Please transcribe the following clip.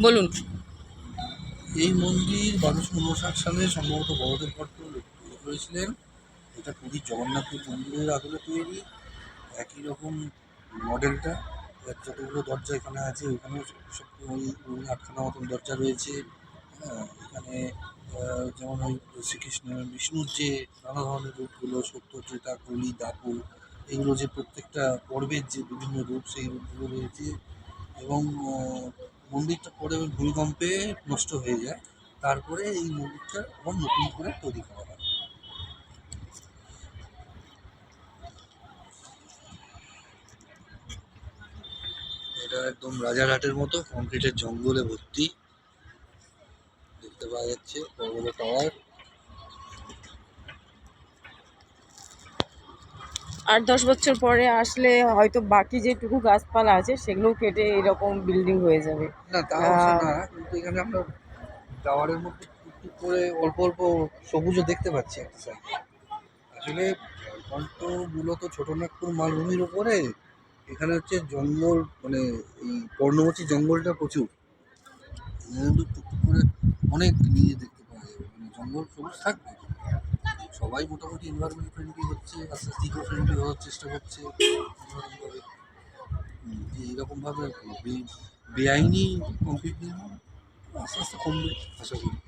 বলুন। এই মন্দির 1259 সালে সম্ভবত বড়দের ভট্ট করেছিলেন। এটা পুরী জগন্নাথের মন্দিরের আদলে তৈরি। একই রকম মডেলটা, যতগুলো দরজা এখানে আছে ওখানেও সব ওই 8খানা মতন দরজা রয়েছে। হ্যাঁ, এখানে যেমন ওই শ্রীকৃষ্ণ বিষ্ণুর যে নানা ধরনের রূপগুলো, সত্য, ত্রেতা, কলি, দাপু, এগুলো যে প্রত্যেকটা পর্বের যে বিভিন্ন রূপ, সেই রূপগুলো রয়েছে। এবং মন্দিরটা পরে ওই ভূমিকম্পে নষ্ট হয়ে যায়। তারপরে এই মন্দিরটা আবার নতুন করে তৈরি করা হয়। এটা একদম রাজারহাটের মতো কংক্রিটের জঙ্গলে ভর্তি। দেখতে পাওয়া যাচ্ছে বড় বড় টাওয়ার। 8-10 বছর পরে আসলে হয়তো বাকি যেটুকু গাছপালা আছে সেগুলো কেটে এরকম বিল্ডিং হয়ে যাবে। না, তা অবশ্য না, কিন্তু এখানে আমরা টাওয়ারের মধ্যে টুকটুক করে অল্প অল্প সবুজও দেখতে পাচ্ছি একটা সাইডে। আসলে ঝাড়খণ্ড তো মূলত ছোটনাগপুর মালভূমির ওপরে। এখানে হচ্ছে জঙ্গল, মানে এই পর্ণমোচী জঙ্গলটা প্রচুর। এখানে কিন্তু টুকটুক করে অনেক নিয়ে দেখতে পাওয়া যাবে, মানে জঙ্গল সবুজ থাকবে। সবাই মোটামুটি এনভায়রনমেন্ট ফ্রেন্ডলি হচ্ছে, আস্তে আস্তে ইকো ফ্রেন্ডলি হওয়ার চেষ্টা করছে। যে এরকমভাবে বেআইনি কমপ্লিট নির্মাণ আস্তে আস্তে কমবে আশা করি।